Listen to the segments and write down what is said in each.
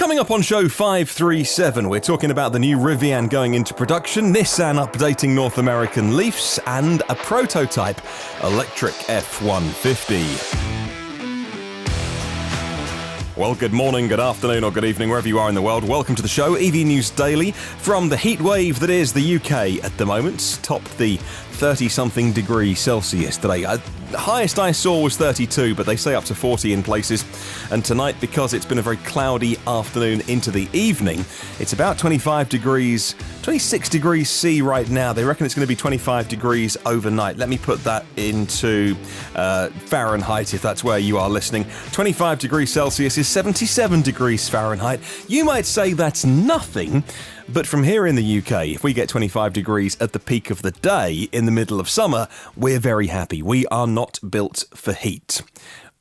Coming up on show 537, we're talking about the new Rivian going into production, Nissan updating North American Leafs, and a prototype electric F-150. Well, good morning, good afternoon, or good evening, wherever you are in the world. Welcome to the show, EV News Daily, from the heatwave that is the UK at the moment. Topped the 30-something degrees Celsius today. The highest I saw was 32, but they say up to 40 in places. And tonight, because it's been a very cloudy afternoon into the evening, it's about 25 degrees, 26 degrees C right now. They reckon it's going to be 25 degrees overnight. Let me put that into Fahrenheit, if that's where you are listening. 25 degrees Celsius is 77 degrees Fahrenheit. You might say that's nothing, but from here in the UK, if we get 25 degrees at the peak of the day in the middle of summer, we're very happy. We are not built for heat.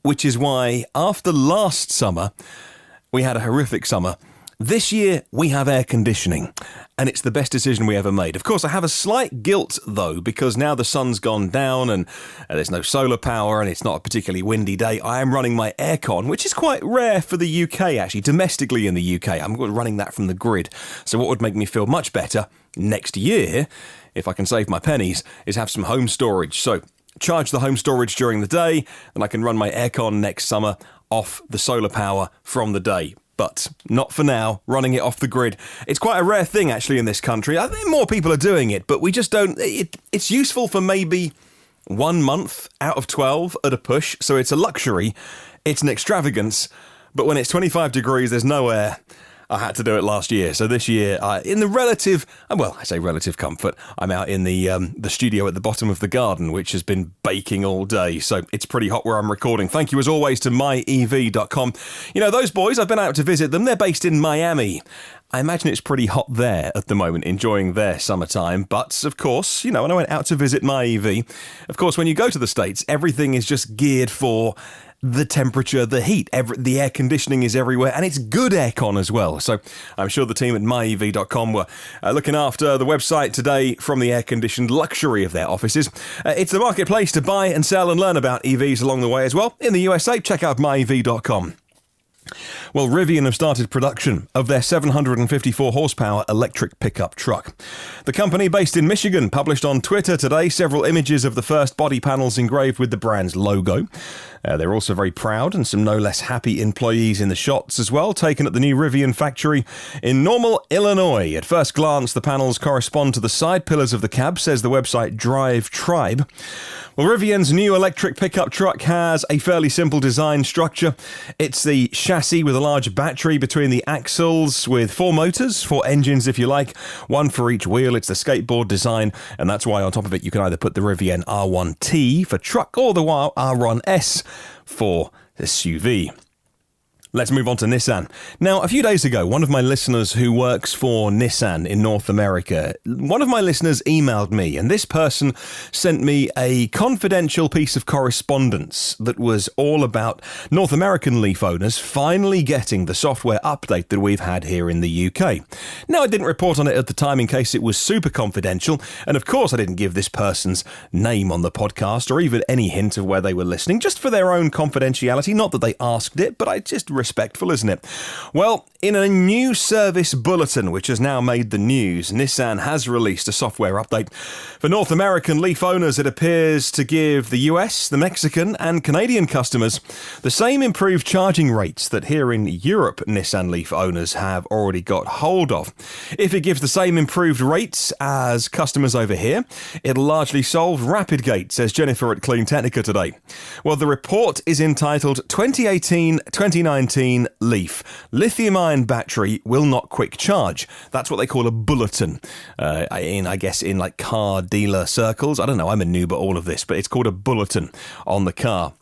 Which is why, after last summer, we had a horrific summer. This year, we have air conditioning, and it's the best decision we ever made. Of course, I have a slight guilt, though, because now the sun's gone down and there's no solar power and it's not a particularly windy day. I am running my aircon, which is quite rare for the UK, actually, domestically in the UK. I'm running that from the grid. So what would make me feel much better next year, if I can save my pennies, is have some home storage. So charge the home storage during the day, and I can run my aircon next summer off the solar power from the day. But not for now, running it off the grid. It's quite a rare thing, actually, in this country. I think more people are doing it, but we just don't. It's useful for maybe 1 month out of 12 at a push, so it's a luxury. It's an extravagance, but when it's 25 degrees, there's no air. I had to do it last year. So this year, in the relative, well, I say relative comfort, I'm out in the studio at the bottom of the garden, which has been baking all day. So it's pretty hot where I'm recording. Thank you, as always, to myev.com. You know, those boys, I've been out to visit them. They're based in Miami. I imagine it's pretty hot there at the moment, enjoying their summertime. But, of course, you know, when I went out to visit MyEV, of course, when you go to the States, everything is just geared for the temperature, the heat. The air conditioning is everywhere, and it's good aircon as well. So I'm sure the team at myev.com were looking after the website today from the air-conditioned luxury of their offices. It's the marketplace to buy and sell and learn about EVs along the way as well. In the USA, check out myev.com. Well, Rivian have started production of their 754 horsepower electric pickup truck. The company, based in Michigan, published on Twitter today several images of the first body panels engraved with the brand's logo. They're also very proud, and some no less happy employees in the shots as well, taken at the new Rivian factory in Normal, Illinois. At first glance, the panels correspond to the side pillars of the cab, says the website Drive Tribe. Well, Rivian's new electric pickup truck has a fairly simple design structure. It's the chassis with a large battery between the axles, with 4 motors, 4 engines if you like, 1 for each wheel. It's the skateboard design, and that's why on top of it you can either put the Rivian R1T for truck or the R1S for SUV. Let's move on to Nissan. Now, a few days ago, one of my listeners who works for Nissan in North America, one of my listeners emailed me, and this person sent me a confidential piece of correspondence that was all about North American Leaf owners finally getting the software update that we've had here in the UK. Now, I didn't report on it at the time in case it was super confidential, and of course I didn't give this person's name on the podcast or even any hint of where they were listening, just for their own confidentiality. Not that they asked it, but I just respectful, isn't it? Well, in a new service bulletin, which has now made the news, Nissan has released a software update. For North American Leaf owners, it appears to give the US, the Mexican and Canadian customers the same improved charging rates that here in Europe Nissan Leaf owners have already got hold of. If it gives the same improved rates as customers over here, it'll largely solve rapid gate, says Jennifer at CleanTEchnica today. Well, the report is entitled 2018-2019 Leaf. Lithium-ion battery will not quick charge. That's what they call a bulletin. I guess in like car dealer circles. I don't know, I'm a noob at all of this, but it's called a bulletin on the car.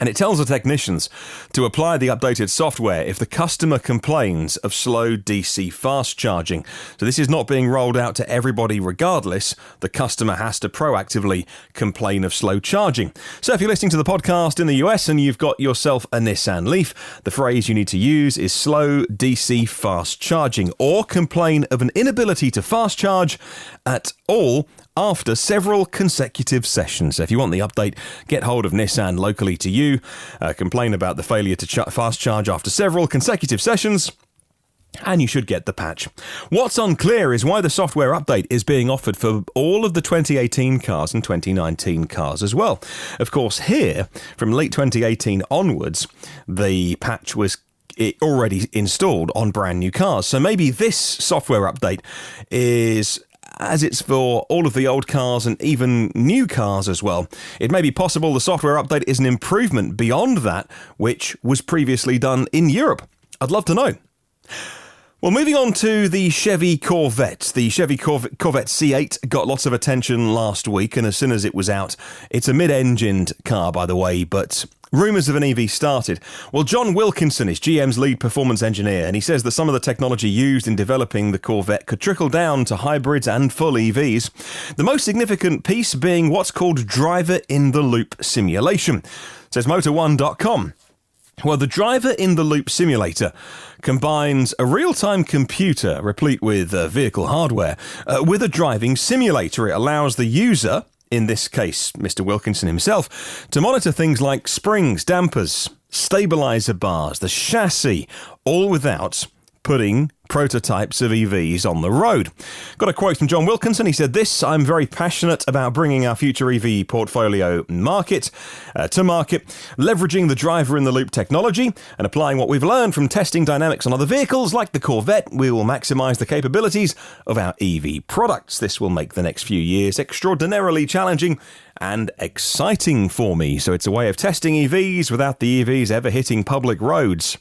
And it tells the technicians to apply the updated software if the customer complains of slow DC fast charging. So this is not being rolled out to everybody regardless. The customer has to proactively complain of slow charging. So if you're listening to the podcast in the US and you've got yourself a Nissan Leaf, the phrase you need to use is slow DC fast charging, or complain of an inability to fast charge at all after several consecutive sessions. So if you want the update, get hold of Nissan locally to you. Complain about the failure to fast charge after several consecutive sessions, and you should get the patch. What's unclear is why the software update is being offered for all of the 2018 cars and 2019 cars as well. Of course, here, from late 2018 onwards, the patch was already installed on brand new cars. So maybe this software update is, as it's for all of the old cars and even new cars as well. It may be possible the software update is an improvement beyond that which was previously done in Europe. I'd love to know. Well, moving on to the Chevy Corvette. The Chevy Corvette C8 got lots of attention last week, and as soon as it was out, it's a mid-engined car, by the way, but rumours of an EV started. Well, John Wilkinson is GM's lead performance engineer, and he says that some of the technology used in developing the Corvette could trickle down to hybrids and full EVs. The most significant piece being what's called driver-in-the-loop simulation, says Motor1.com. Well, the driver-in-the-loop simulator combines a real-time computer replete with vehicle hardware with a driving simulator. It allows the user, in this case Mr. Wilkinson himself, to monitor things like springs, dampers, stabilizer bars, the chassis, all without putting prototypes of EVs on the road. Got a quote from John Wilkinson. He said this: "I'm very passionate about bringing our future EV portfolio to market, leveraging the driver-in-the-loop technology and applying what we've learned from testing dynamics on other vehicles like the Corvette. We will maximise the capabilities of our EV products. This will make the next few years extraordinarily challenging and exciting for me." So it's a way of testing EVs without the EVs ever hitting public roads.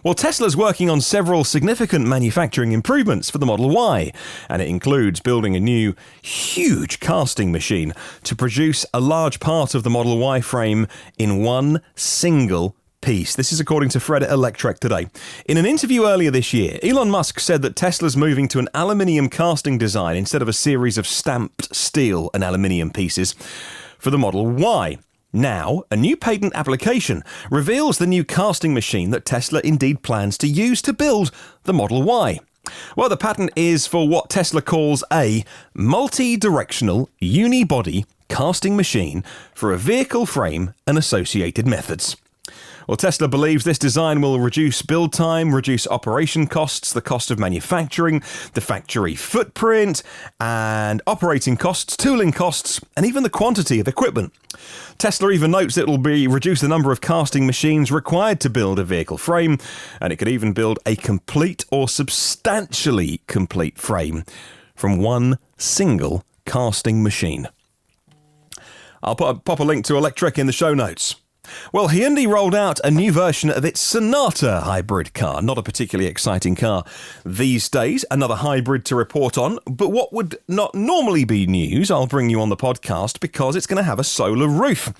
Well, Tesla's working on several significant manufacturing improvements for the Model Y, and it includes building a new, huge casting machine to produce a large part of the Model Y frame in one single piece. This is according to Fred at Electrek today. In an interview earlier this year, Elon Musk said that Tesla's moving to an aluminium casting design instead of a series of stamped steel and aluminium pieces for the Model Y. Now, a new patent application reveals the new casting machine that Tesla indeed plans to use to build the Model Y. Well, the patent is for what Tesla calls a multi-directional unibody casting machine for a vehicle frame and associated methods. Well, Tesla believes this design will reduce build time, reduce operation costs, the cost of manufacturing, the factory footprint, and operating costs, tooling costs, and even the quantity of equipment. Tesla even notes it will reduce the number of casting machines required to build a vehicle frame, and it could even build a complete or substantially complete frame from one single casting machine. I'll pop a link to Electrek in the show notes. Well, Hyundai rolled out a new version of its Sonata hybrid car. Not a particularly exciting car these days. Another hybrid to report on. But what would not normally be news, I'll bring you on the podcast because it's going to have a solar roof.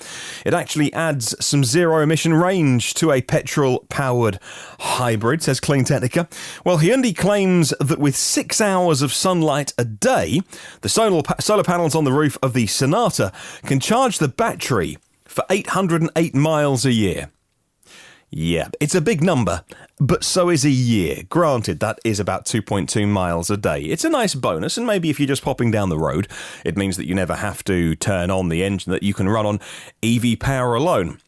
It actually adds some zero-emission range to a petrol-powered hybrid, says CleanTEchnica. Well, Hyundai claims that with 6 hours of sunlight a day, the solar panels on the roof of the Sonata can charge the battery for 808 miles a year. Yeah, it's a big number, but so is a year. Granted, that is about 2.2 miles a day. It's a nice bonus, and maybe if you're just popping down the road, it means that you never have to turn on the engine, that you can run on EV power alone.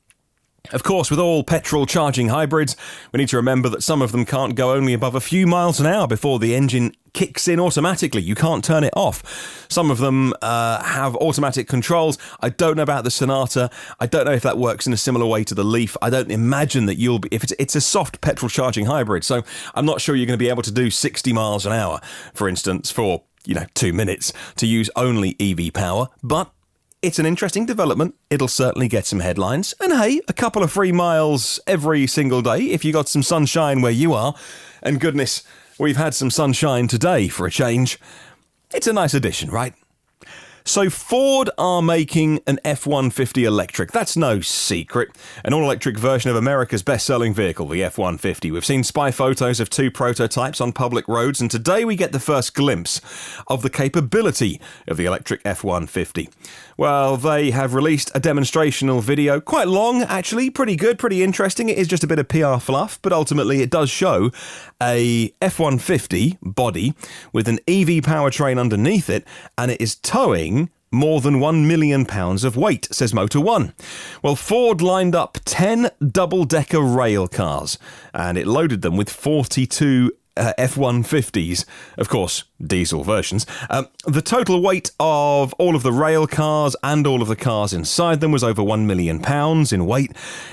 Of course, with all petrol charging hybrids, we need to remember that some of them can't go only above a few miles an hour before the engine kicks in automatically. You can't turn it off. Some of them have automatic controls. I don't know about the Sonata. I don't know if that works in a similar way to the Leaf. I don't imagine that you'll be, if it's a soft petrol charging hybrid, so I'm not sure you're going to be able to do 60 miles an hour, for instance, for 2 minutes to use only EV power, but it's an interesting development. It'll certainly get some headlines. And hey, a couple of free miles every single day if you got some sunshine where you are. And goodness, we've had some sunshine today for a change. It's a nice addition, right? So Ford are making an F-150 electric. That's no secret. An all-electric version of America's best-selling vehicle, the F-150. We've seen spy photos of 2 prototypes on public roads, and today we get the first glimpse of the capability of the electric F-150. Well, they have released a demonstrational video, quite long, actually, pretty good, pretty interesting. It is just a bit of PR fluff, but ultimately it does show a F-150 body with an EV powertrain underneath it, and it is towing more than £1 million of weight, says Motor One. Well, Ford lined up 10 double-decker rail cars, and it loaded them with 42 F-150s, of course, diesel versions. The total weight of all of the rail cars and all of the cars inside them was over £1 million in weight,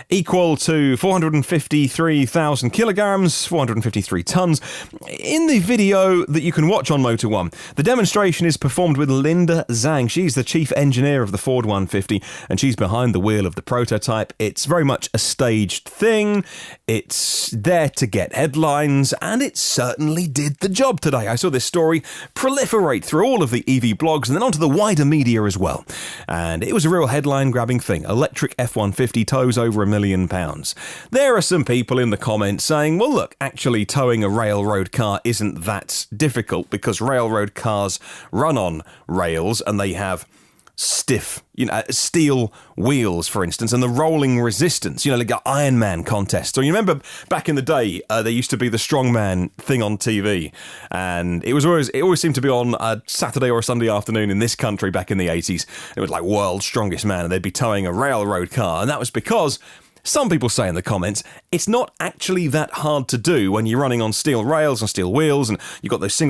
equal to 453,000 kilograms, 453 tons. In the video that you can watch on Motor One, the demonstration is performed with Linda Zhang. She's the chief engineer of the Ford 150, and she's behind the wheel of the prototype. It's very much a staged thing. It's there to get headlines, and it certainly did the job today. I saw this story proliferate through all of the EV blogs and then onto the wider media as well. And it was a real headline-grabbing thing. Electric F-150 tows over £1 million. There are some people in the comments saying, well, look, actually towing a railroad car isn't that difficult because railroad cars run on rails and they have stiff, steel wheels, for instance, and the rolling resistance, like Iron Man contests. Or you remember back in the day, there used to be the strongman thing on TV, and it always seemed to be on a Saturday or a Sunday afternoon in this country back in the 80s. It was like World's Strongest Man, and they'd be towing a railroad car, and that was because some people say in the comments, it's not actually that hard to do when you're running on steel rails and steel wheels and you've got those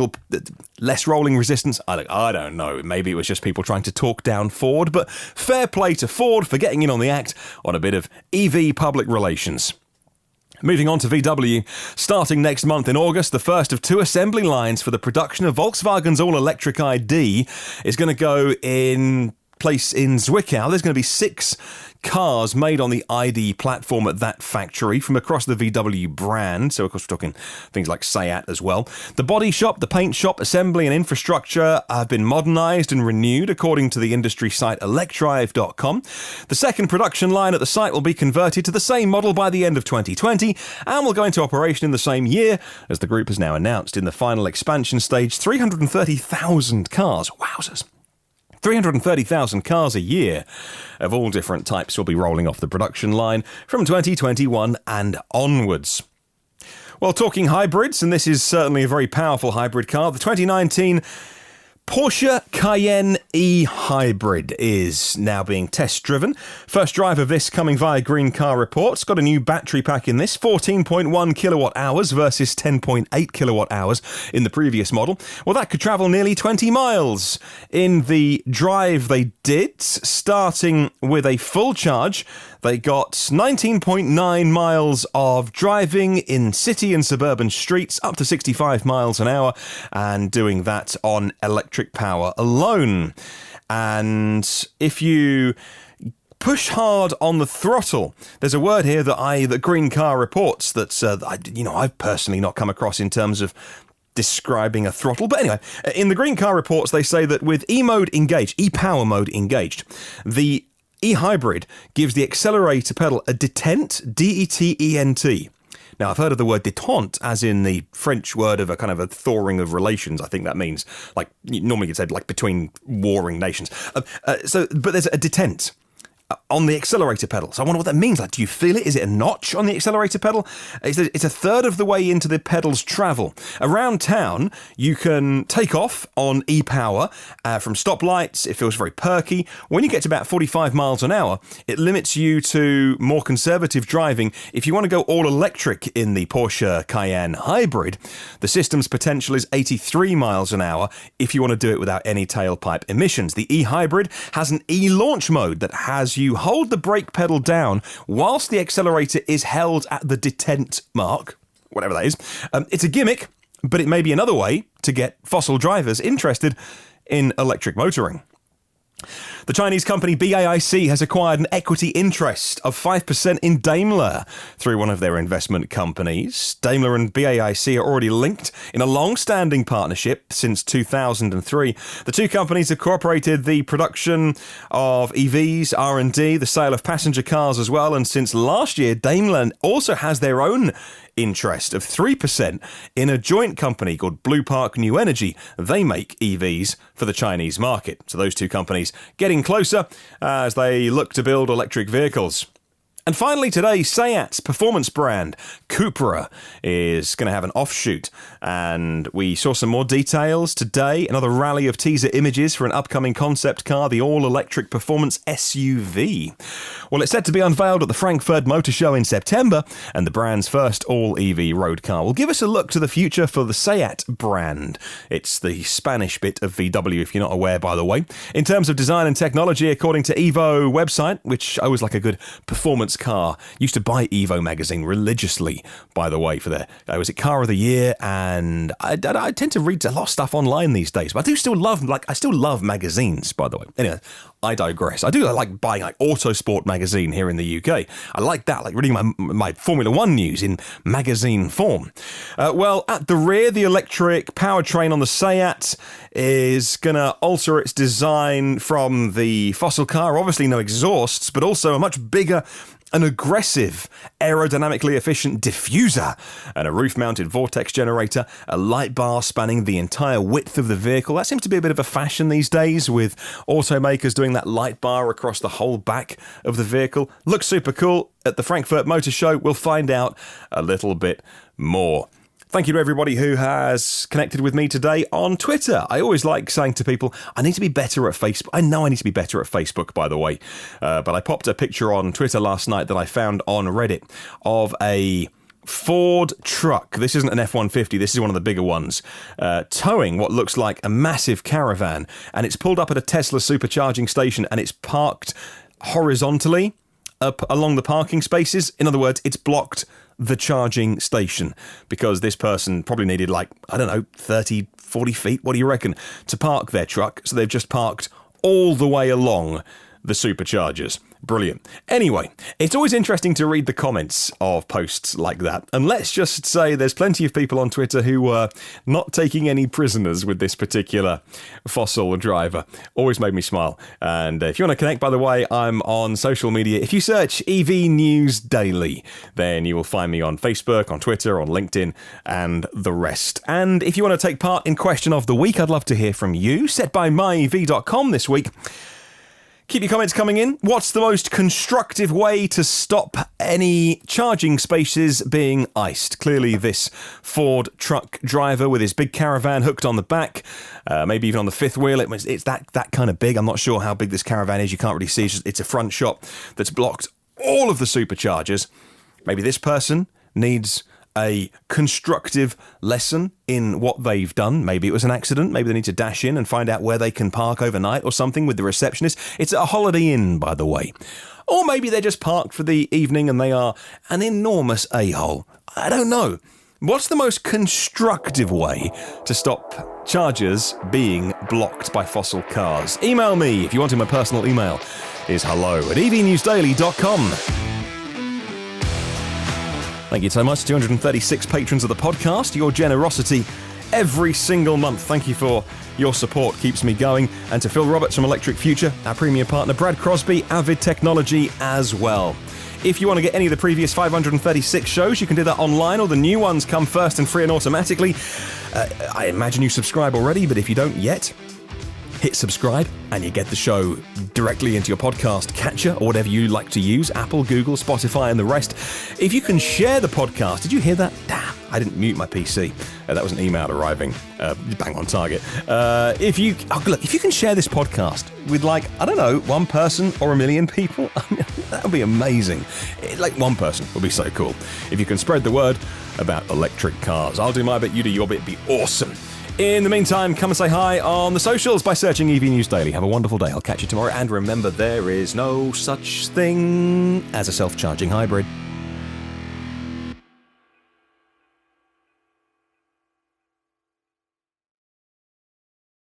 less rolling resistance. I don't know, maybe it was just people trying to talk down Ford, but fair play to Ford for getting in on the act on a bit of EV public relations. Moving on to VW, starting next month in August, the first of 2 assembly lines for the production of Volkswagen's all-electric ID is going to go in place in Zwickau. There's going to be 6 cars made on the ID platform at that factory from across the VW brand. So, of course, we're talking things like Seat as well. The body shop, the paint shop, assembly and infrastructure have been modernised and renewed, according to the industry site electrive.com. The second production line at the site will be converted to the same model by the end of 2020 and will go into operation in the same year, as the group has now announced. In the final expansion stage, 330,000 cars. Wowzers. 330,000 cars a year of all different types will be rolling off the production line from 2021 and onwards. Well, talking hybrids, and this is certainly a very powerful hybrid car, the 2019 Porsche Cayenne e-hybrid is now being test-driven. First drive of this coming via Green Car Reports. Got a new battery pack in this, 14.1 kilowatt-hours versus 10.8 kilowatt-hours in the previous model. Well, that could travel nearly 20 miles. In the drive they did, starting with a full charge, they got 19.9 miles of driving in city and suburban streets, up to 65 miles an hour, and doing that on electric power alone. And if you push hard on the throttle, there's a word here that Green Car Reports that I've personally not come across in terms of describing a throttle. But anyway, in the Green Car Reports, they say that with e-power mode engaged, the e-hybrid gives the accelerator pedal a detent, D-E-T-E-N-T. Now, I've heard of the word détente as in the French word of a kind of a thawing of relations. I think that means, like, normally it's said, like, between warring nations. But there's a detent on the accelerator pedal. So I wonder what that means. Like, do you feel it? Is it a notch on the accelerator pedal? It's a third of the way into the pedal's travel. Around town, you can take off on e-power from stoplights. It feels very perky. When you get to about 45 miles an hour, it limits you to more conservative driving. If you want to go all electric in the Porsche Cayenne hybrid, the system's potential is 83 miles an hour if you want to do it without any tailpipe emissions. The e-hybrid has an e-launch mode that has you hold the brake pedal down whilst the accelerator is held at the detent mark, whatever that is. It's a gimmick, but it may be another way to get fossil drivers interested in electric motoring. The Chinese company BAIC has acquired an equity interest of 5% in Daimler through one of their investment companies. Daimler and BAIC are already linked in a long-standing partnership since 2003. The two companies have cooperated the production of EVs, R&D, the sale of passenger cars as well, and since last year, Daimler also has their own interest of 3% in a joint company called Blue Park New Energy. They make EVs for the Chinese market. So those two companies getting closer as they look to build electric vehicles. And finally today, Seat's performance brand, Cupra is going to have an offshoot, and we saw some more details today. Another rally of teaser images for an upcoming concept car, the all-electric performance SUV. Well, it's set to be unveiled at the Frankfurt Motor Show in September, and the brand's first all-EV road car will give us a look to the future for the Seat brand. It's the Spanish bit of VW, if you're not aware, by the way. In terms of design and technology, according to Evo website, which I always like a good performance car, used to buy Evo magazine religiously, by the way, for their was it Car of the Year, and I tend to read a lot of stuff online these days, but I still love magazines, by the way. Anyway, I digress. I do like buying Autosport magazine here in the UK. I like that, like reading my Formula One news in magazine form. Well, at the rear, the electric powertrain on the Seat is going to alter its design from the fossil car. Obviously no exhausts, but also a much bigger an aggressive, aerodynamically efficient diffuser, and a roof-mounted vortex generator, a light bar spanning the entire width of the vehicle. That seems to be a bit of a fashion these days, with automakers doing that light bar across the whole back of the vehicle. Looks super cool. At the Frankfurt Motor Show, we'll find out a little bit more. Thank you to everybody who has connected with me today on Twitter. I always like saying to people, I need to be better at Facebook. I know I need to be better at Facebook, by the way. But I popped a picture on Twitter last night that I found on Reddit of a Ford truck. This isn't an F-150. This is one of the bigger ones. Towing what looks like a massive caravan. And it's pulled up at a Tesla supercharging station, and it's parked horizontally up along the parking spaces. In other words, it's blocked the charging station because this person probably needed 30, 40 feet, what do you reckon, to park their truck. So they've just parked all the way along the superchargers. Brilliant. Anyway, it's always interesting to read the comments of posts like that. And let's just say there's plenty of people on Twitter who were not taking any prisoners with this particular fossil driver. Always made me smile. And if you want to connect, by the way, I'm on social media. If you search EV News Daily, then you will find me on Facebook, on Twitter, on LinkedIn, and the rest. And if you want to take part in Question of the Week, I'd love to hear from you. Set by myev.com this week. Keep your comments coming in. What's the most constructive way to stop any charging spaces being iced? Clearly, this Ford truck driver with his big caravan hooked on the back, maybe even on the fifth wheel. It's that kind of big. I'm not sure how big this caravan is. You can't really see. It's a front shot that's blocked all of the superchargers. Maybe this person needs a constructive lesson in what they've done. Maybe it was an accident. Maybe they need to dash in and find out where they can park overnight or something with the receptionist. It's a Holiday Inn, by the way. Or maybe they're just parked for the evening and they are an enormous a-hole. I don't know. What's the most constructive way to stop chargers being blocked by fossil cars? Email me if you want. My personal email is hello@evnewsdaily.com. Thank you so much, 236 patrons of the podcast. Your generosity every single month. Thank you for your support. Keeps me going. And to Phil Roberts from Electric Future, our premium partner, Brad Crosby, Avid Technology as well. If you want to get any of the previous 536 shows, you can do that online, or the new ones come first and free and automatically. I imagine you subscribe already, but if you don't yet, hit subscribe and you get the show directly into your podcast catcher or whatever you like to use, Apple, Google, Spotify and the rest. If you can share the podcast, did you hear that? Damn, I didn't mute my PC. That was an email arriving. Bang on target. If you can share this podcast with one person or a million people, that would be amazing. One person would be so cool. If you can spread the word about electric cars, I'll do my bit, you do your bit, it'd be awesome. In the meantime, come and say hi on the socials by searching EV News Daily. Have a wonderful day. I'll catch you tomorrow. And remember, there is no such thing as a self-charging hybrid.